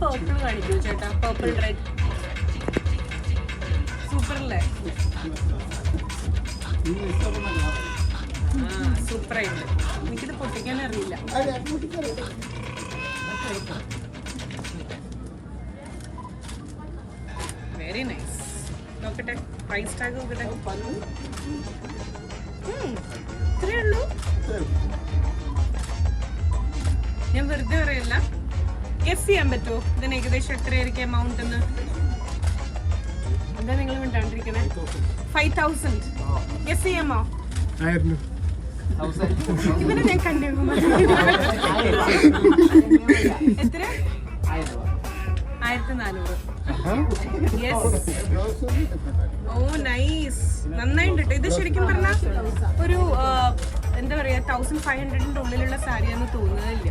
Purple കാണിക്കൂ ചേട്ടാ, purple red super അല്ലേ? സൂപ്പറായിട്ട്. എനിക്കിത് പൊട്ടിക്കാൻ അറിയില്ല. Very nice. നോക്കട്ടെ പ്രൈസ് ടാഗ് നോക്കട്ടെ. ഇത്രയേ ഉള്ളൂ. ഞാൻ വെറുതെ പറയല്ല. ഗസ് ചെയ്യാൻ പറ്റുമോ ഇതിന് ഏകദേശം എത്രയായിരിക്കും എമൗണ്ട് എന്ന്? എന്താ നിങ്ങൾ മിണ്ടാണ്ടിരിക്കണേ? 5000 ഗസ് ചെയ്യാമോ? ഇവനെ ഞാൻ കന്യാകുമാരി. എത്ര? 1400. ഓ നൈസ്, നന്നായിട്ട്. ഇത് ശരിക്കും പറഞ്ഞാൽ ഒരു എന്താ പറയാ 1500ന്റെ ഉള്ളിലുള്ള സാരിയാന്ന് തോന്നുന്നില്ല.